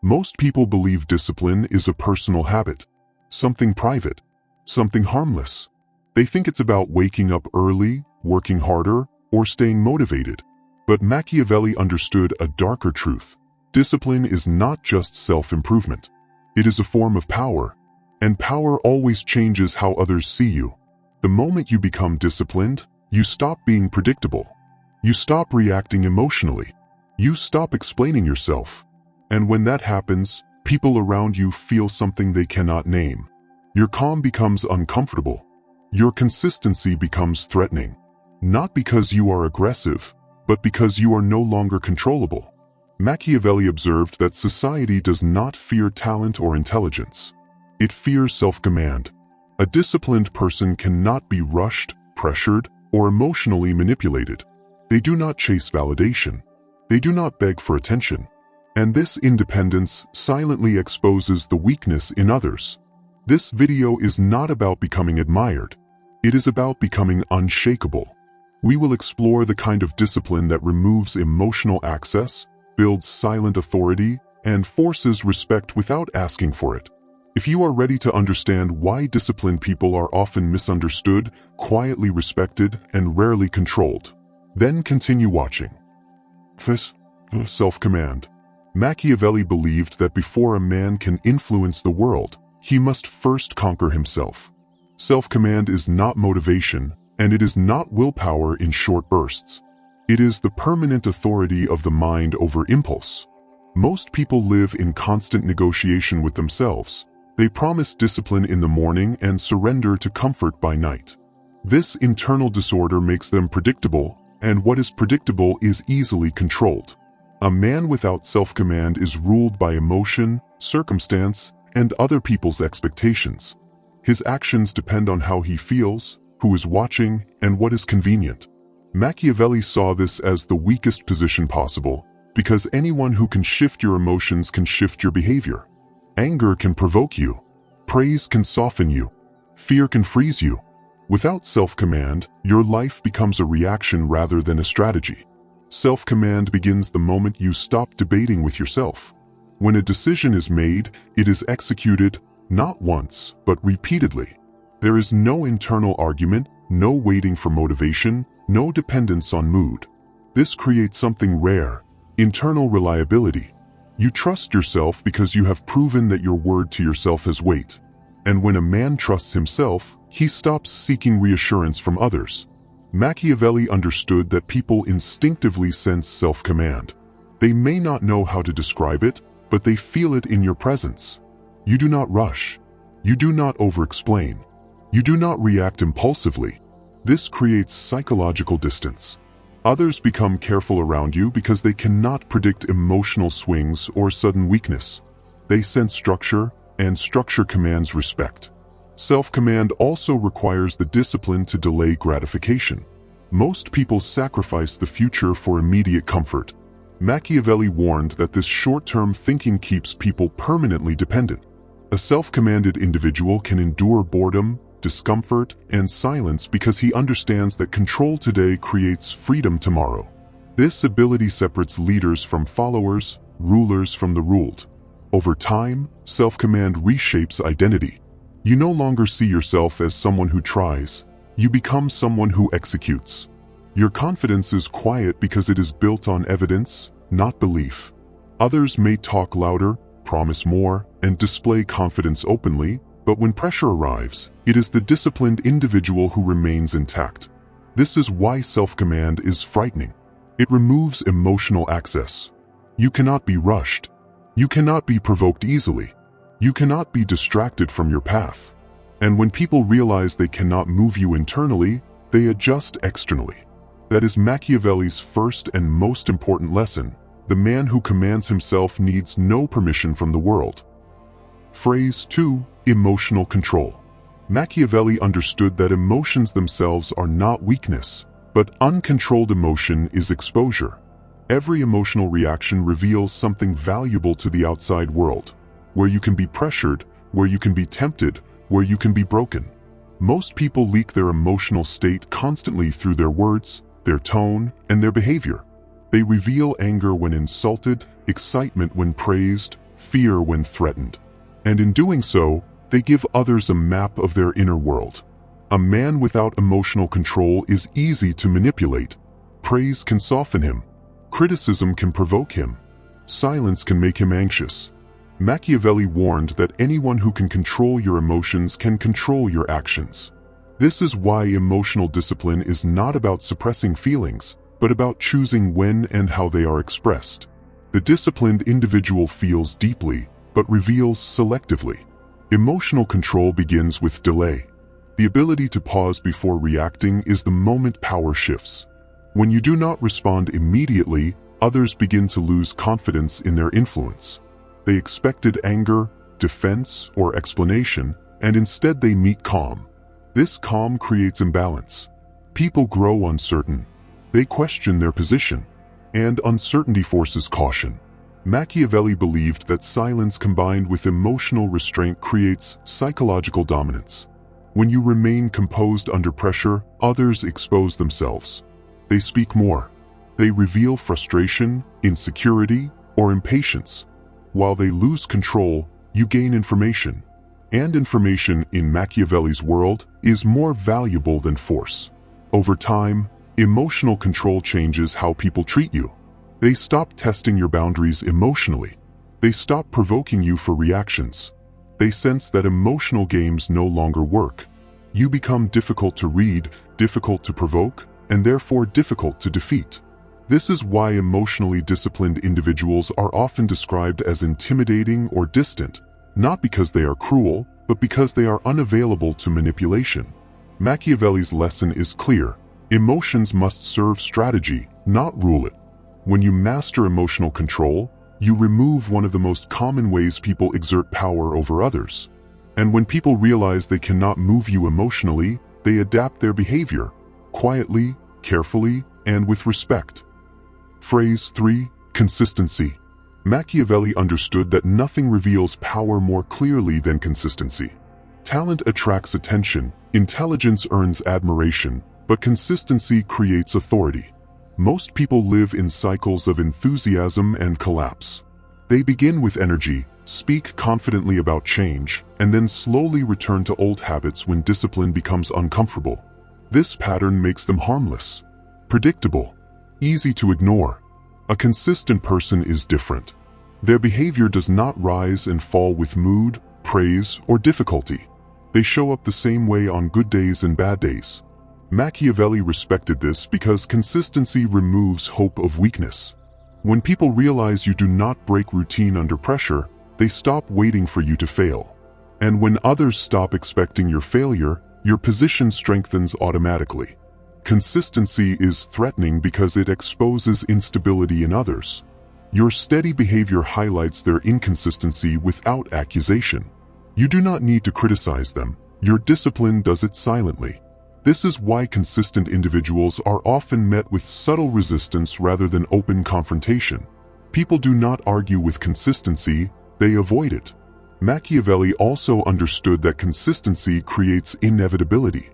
Most people believe discipline is a personal habit, something private, something harmless. They think it's about waking up early, working harder, or staying motivated. But Machiavelli understood a darker truth. Discipline is not just self-improvement. It is a form of power, and power always changes how others see you. The moment you become disciplined, you stop being predictable. You stop reacting emotionally. You stop explaining yourself. And when that happens, people around you feel something they cannot name. Your calm becomes uncomfortable. Your consistency becomes threatening. Not because you are aggressive, but because you are no longer controllable. Machiavelli observed that society does not fear talent or intelligence. It fears self-command. A disciplined person cannot be rushed, pressured, or emotionally manipulated. They do not chase validation. They do not beg for attention. And this independence silently exposes the weakness in others. This video is not about becoming admired. It is about becoming unshakable. We will explore the kind of discipline that removes emotional access, builds silent authority, and forces respect without asking for it. If you are ready to understand why disciplined people are often misunderstood, quietly respected, and rarely controlled, then continue watching. Self-command. Machiavelli believed that before a man can influence the world, he must first conquer himself. Self-command is not motivation, and it is not willpower in short bursts. It is the permanent authority of the mind over impulse. Most people live in constant negotiation with themselves. They promise discipline in the morning and surrender to comfort by night. This internal disorder makes them predictable, and what is predictable is easily controlled. A man without self-command is ruled by emotion, circumstance, and other people's expectations. His actions depend on how he feels, who is watching, and what is convenient. Machiavelli saw this as the weakest position possible, because anyone who can shift your emotions can shift your behavior. Anger can provoke you. Praise can soften you. Fear can freeze you. Without self-command, your life becomes a reaction rather than a strategy. Self-command begins the moment you stop debating with yourself. When a decision is made, it is executed, not once, but repeatedly. There is no internal argument, no waiting for motivation, no dependence on mood. This creates something rare, internal reliability. You trust yourself because you have proven that your word to yourself has weight. And when a man trusts himself, he stops seeking reassurance from others. Machiavelli understood that people instinctively sense self-command. They may not know how to describe it, but they feel it in your presence. You do not rush. You do not over-explain. You do not react impulsively. This creates psychological distance. Others become careful around you because they cannot predict emotional swings or sudden weakness. They sense structure, and structure commands respect. Self-command also requires the discipline to delay gratification. Most people sacrifice the future for immediate comfort. Machiavelli warned that this short-term thinking keeps people permanently dependent. A self-commanded individual can endure boredom, discomfort, and silence because he understands that control today creates freedom tomorrow. This ability separates leaders from followers, rulers from the ruled. Over time, self-command reshapes identity. You no longer see yourself as someone who tries. You become someone who executes. Your confidence is quiet because it is built on evidence, not belief. Others may talk louder, promise more, and display confidence openly, but when pressure arrives, it is the disciplined individual who remains intact. This is why self-command is frightening. It removes emotional access. You cannot be rushed. You cannot be provoked easily. You cannot be distracted from your path. And when people realize they cannot move you internally, they adjust externally. That is Machiavelli's first and most important lesson. The man who commands himself needs no permission from the world. Phrase 2. Emotional control. Machiavelli understood that emotions themselves are not weakness, but uncontrolled emotion is exposure. Every emotional reaction reveals something valuable to the outside world, where you can be pressured, where you can be tempted, where you can be broken. Most people leak their emotional state constantly through their words, their tone, and their behavior. They reveal anger when insulted, excitement when praised, fear when threatened. And in doing so, they give others a map of their inner world. A man without emotional control is easy to manipulate. Praise can soften him. Criticism can provoke him. Silence can make him anxious. Machiavelli warned that anyone who can control your emotions can control your actions. This is why emotional discipline is not about suppressing feelings, but about choosing when and how they are expressed. The disciplined individual feels deeply, but reveals selectively. Emotional control begins with delay. The ability to pause before reacting is the moment power shifts. When you do not respond immediately, others begin to lose confidence in their influence. They expected anger, defense, or explanation, and instead they meet calm. This calm creates imbalance. People grow uncertain. They question their position, and uncertainty forces caution. Machiavelli believed that silence combined with emotional restraint creates psychological dominance. When you remain composed under pressure, others expose themselves. They speak more. They reveal frustration, insecurity, or impatience. While they lose control, you gain information. And information in Machiavelli's world is more valuable than force. Over time, emotional control changes how people treat you. They stop testing your boundaries emotionally. They stop provoking you for reactions. They sense that emotional games no longer work. You become difficult to read, difficult to provoke, and therefore difficult to defeat. This is why emotionally disciplined individuals are often described as intimidating or distant, not because they are cruel, but because they are unavailable to manipulation. Machiavelli's lesson is clear. Emotions must serve strategy, not rule it. When you master emotional control, you remove one of the most common ways people exert power over others. And when people realize they cannot move you emotionally, they adapt their behavior, quietly, carefully, and with respect. Phrase 3. Consistency. Machiavelli understood that nothing reveals power more clearly than consistency. Talent attracts attention, intelligence earns admiration, but consistency creates authority. Most people live in cycles of enthusiasm and collapse. They begin with energy, speak confidently about change, and then slowly return to old habits when discipline becomes uncomfortable. This pattern makes them harmless, predictable, easy to ignore. A consistent person is different. Their behavior does not rise and fall with mood, praise, or difficulty. They show up the same way on good days and bad days. Machiavelli respected this because consistency removes hope of weakness. When people realize you do not break routine under pressure, they stop waiting for you to fail. And when others stop expecting your failure, your position strengthens automatically. Consistency is threatening because it exposes instability in others. Your steady behavior highlights their inconsistency without accusation. You do not need to criticize them. Your discipline does it silently. This is why consistent individuals are often met with subtle resistance rather than open confrontation. People do not argue with consistency, they avoid it. Machiavelli also understood that consistency creates inevitability.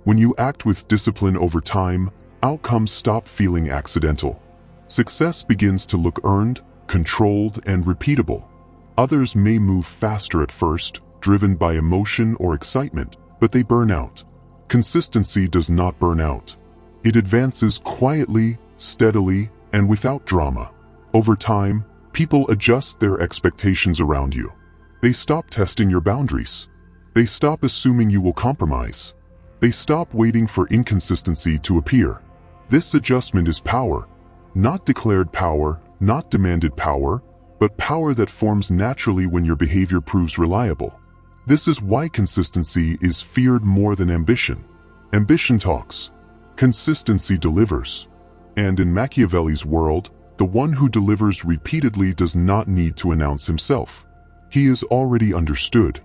When you act with discipline over time, outcomes stop feeling accidental. Success begins to look earned, controlled, and repeatable. Others may move faster at first, driven by emotion or excitement, but they burn out. Consistency does not burn out. It advances quietly, steadily, and without drama. Over time, people adjust their expectations around you. They stop testing your boundaries. They stop assuming you will compromise. They stop waiting for inconsistency to appear. This adjustment is power. Not declared power, not demanded power, but power that forms naturally when your behavior proves reliable. This is why consistency is feared more than ambition. Ambition talks. Consistency delivers. And in Machiavelli's world, the one who delivers repeatedly does not need to announce himself. He is already understood.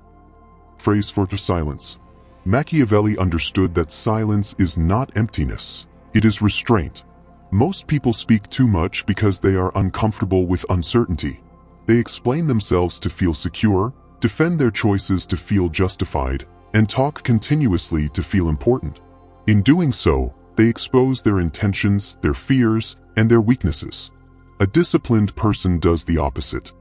Phrase 4. Silence. Machiavelli understood that silence is not emptiness. It is restraint. Most people speak too much because they are uncomfortable with uncertainty. They explain themselves to feel secure, defend their choices to feel justified, and talk continuously to feel important. In doing so, they expose their intentions, their fears, and their weaknesses. A disciplined person does the opposite.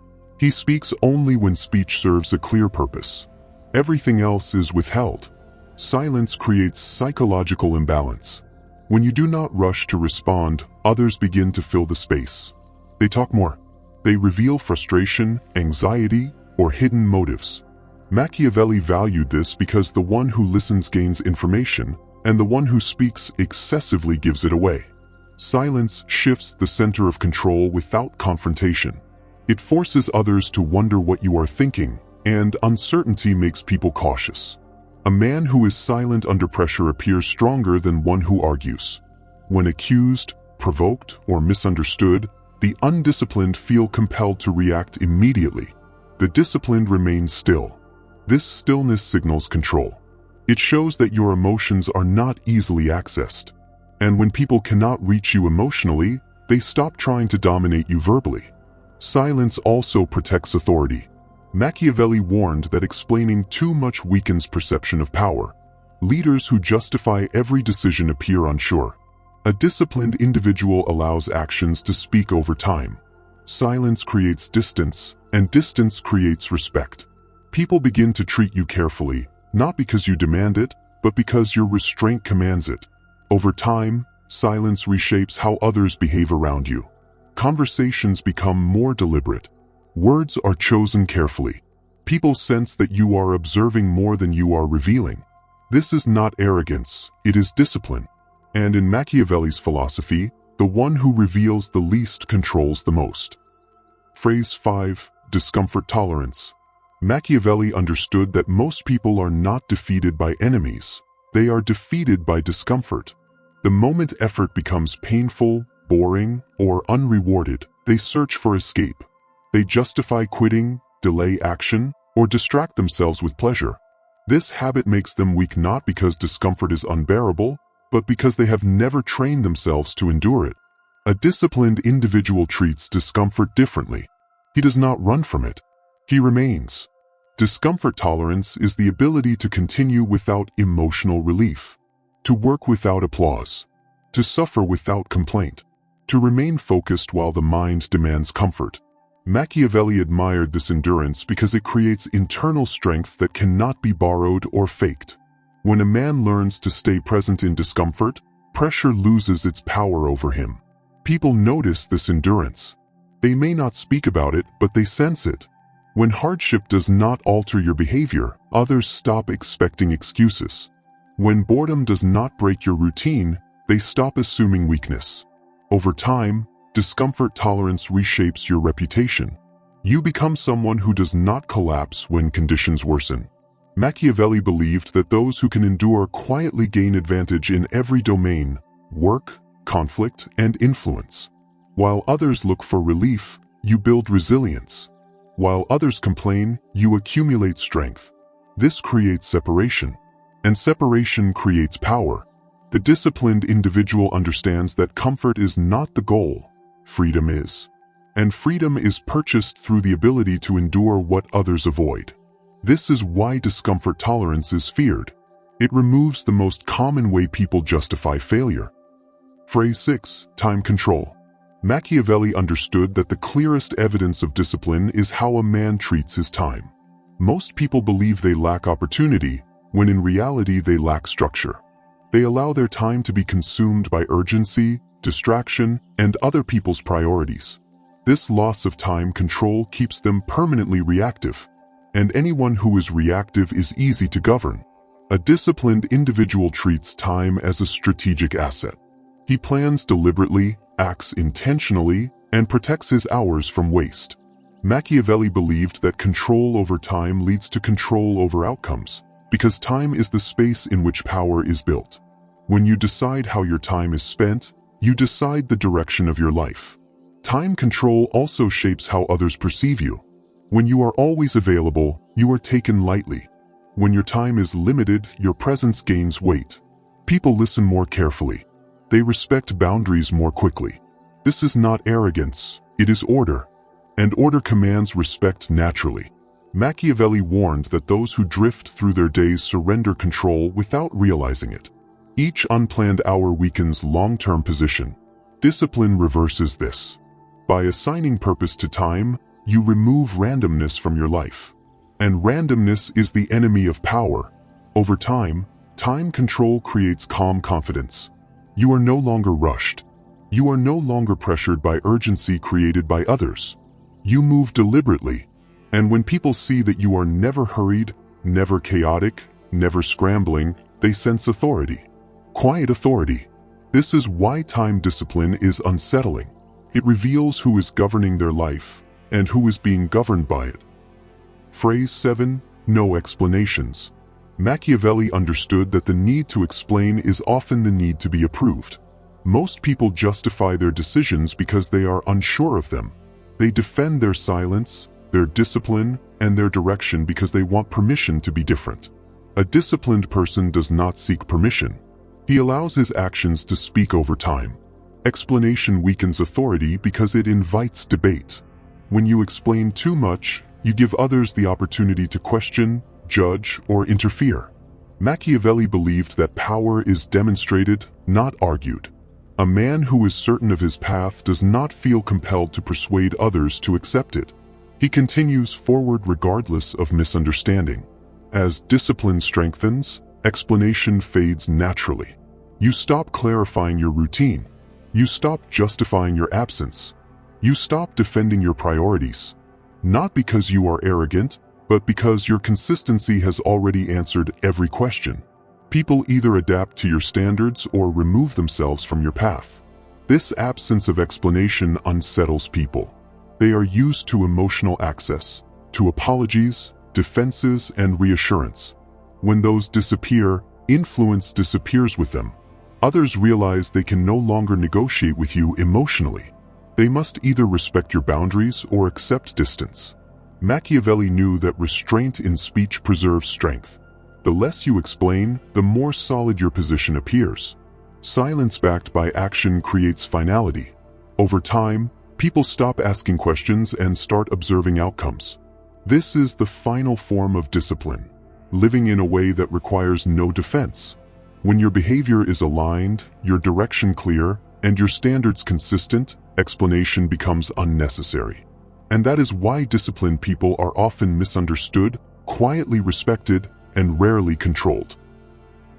He speaks only when speech serves a clear purpose. Everything else is withheld. Silence creates psychological imbalance. When you do not rush to respond, others begin to fill the space. They talk more. They reveal frustration, anxiety, or hidden motives. Machiavelli valued this because the one who listens gains information, and the one who speaks excessively gives it away. Silence shifts the center of control without confrontation. It forces others to wonder what you are thinking, and uncertainty makes people cautious. A man who is silent under pressure appears stronger than one who argues. When accused, provoked, or misunderstood, the undisciplined feel compelled to react immediately. The disciplined remain still. This stillness signals control. It shows that your emotions are not easily accessed. And when people cannot reach you emotionally, they stop trying to dominate you verbally. Silence also protects authority. Machiavelli warned that explaining too much weakens perception of power. Leaders who justify every decision appear unsure. A disciplined individual allows actions to speak over time. Silence creates distance, and distance creates respect. People begin to treat you carefully, not because you demand it, but because your restraint commands it. Over time, silence reshapes how others behave around you. Conversations become more deliberate. Words are chosen carefully. People sense that you are observing more than you are revealing. This is not arrogance, it is discipline. And in Machiavelli's philosophy, the one who reveals the least controls the most. Phrase 5. Discomfort tolerance. Machiavelli understood that most people are not defeated by enemies. They are defeated by discomfort. The moment effort becomes painful, boring, or unrewarded, they search for escape. They justify quitting, delay action, or distract themselves with pleasure. This habit makes them weak not because discomfort is unbearable, but because they have never trained themselves to endure it. A disciplined individual treats discomfort differently. He does not run from it. He remains. Discomfort tolerance is the ability to continue without emotional relief, to work without applause, to suffer without complaint, to remain focused while the mind demands comfort. Machiavelli admired this endurance because it creates internal strength that cannot be borrowed or faked. When a man learns to stay present in discomfort, pressure loses its power over him. People notice this endurance. They may not speak about it, but they sense it. When hardship does not alter your behavior, others stop expecting excuses. When boredom does not break your routine, they stop assuming weakness. Over time, discomfort tolerance reshapes your reputation. You become someone who does not collapse when conditions worsen. Machiavelli believed that those who can endure quietly gain advantage in every domain: work, conflict, and influence. While others look for relief, you build resilience. While others complain, you accumulate strength. This creates separation, and separation creates power. The disciplined individual understands that comfort is not the goal, freedom is. And freedom is purchased through the ability to endure what others avoid. This is why discomfort tolerance is feared. It removes the most common way people justify failure. Phrase 6. Time control. Machiavelli understood that the clearest evidence of discipline is how a man treats his time. Most people believe they lack opportunity, when in reality they lack structure. They allow their time to be consumed by urgency, distraction, and other people's priorities. This loss of time control keeps them permanently reactive. And anyone who is reactive is easy to govern. A disciplined individual treats time as a strategic asset. He plans deliberately, acts intentionally, and protects his hours from waste. Machiavelli believed that control over time leads to control over outcomes, because time is the space in which power is built. When you decide how your time is spent, you decide the direction of your life. Time control also shapes how others perceive you. When you are always available, you are taken lightly. When your time is limited, your presence gains weight. People listen more carefully. They respect boundaries more quickly. This is not arrogance, it is order. And order commands respect naturally. Machiavelli warned that those who drift through their days surrender control without realizing it. Each unplanned hour weakens long-term position. Discipline reverses this. By assigning purpose to time, You remove randomness from your life. And randomness is the enemy of power. Over time control creates calm confidence. You are no longer rushed. You are no longer pressured by urgency created by others. You move deliberately. And when people see that you are never hurried, never chaotic, never scrambling, they sense authority. Quiet authority. This is why time discipline is unsettling. It reveals who is governing their life and who is being governed by it. Phrase 7. No explanations. Machiavelli understood that the need to explain is often the need to be approved. Most people justify their decisions because they are unsure of them. They defend their silence, their discipline, and their direction because they want permission to be different. A disciplined person does not seek permission. He allows his actions to speak over time. Explanation weakens authority because it invites debate. When you explain too much, you give others the opportunity to question, judge, or interfere. Machiavelli believed that power is demonstrated, not argued. A man who is certain of his path does not feel compelled to persuade others to accept it. He continues forward regardless of misunderstanding. As discipline strengthens, explanation fades naturally. You stop clarifying your routine. You stop justifying your absence. You stop defending your priorities. Not because you are arrogant, but because your consistency has already answered every question. People either adapt to your standards or remove themselves from your path. This absence of explanation unsettles people. They are used to emotional access, to apologies, defenses, and reassurance. When those disappear, influence disappears with them. Others realize they can no longer negotiate with you emotionally. They must either respect your boundaries or accept distance. Machiavelli knew that restraint in speech preserves strength. The less you explain, the more solid your position appears. Silence backed by action creates finality. Over time, people stop asking questions and start observing outcomes. This is the final form of discipline, living in a way that requires no defense. When your behavior is aligned, your direction clear, and your standards consistent, explanation becomes unnecessary. And that is why disciplined people are often misunderstood, quietly respected, and rarely controlled.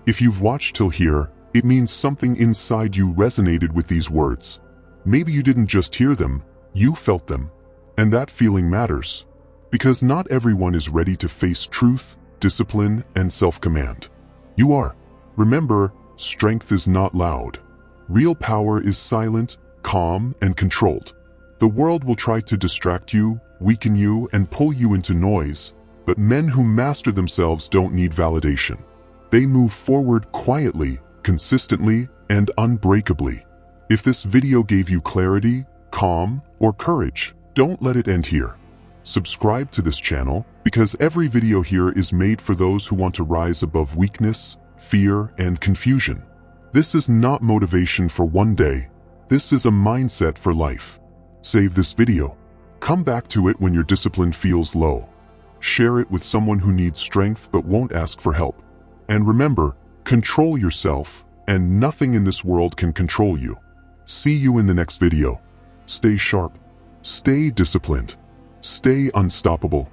If you've watched till here, it means something inside you resonated with these words. Maybe you didn't just hear them, you felt them. And that feeling matters. Because not everyone is ready to face truth, discipline, and self-command. You are. Remember, strength is not loud. Real power is silent, calm, and controlled. The world will try to distract you, weaken you, and pull you into noise, but men who master themselves don't need validation. They move forward quietly, consistently, and unbreakably. If this video gave you clarity, calm, or courage, don't let it end here. Subscribe to this channel, because every video here is made for those who want to rise above weakness, fear, and confusion. This is not motivation for one day. This is a mindset for life. Save this video. Come back to it when your discipline feels low. Share it with someone who needs strength but won't ask for help. And remember, control yourself, and nothing in this world can control you. See you in the next video. Stay sharp. Stay disciplined. Stay unstoppable.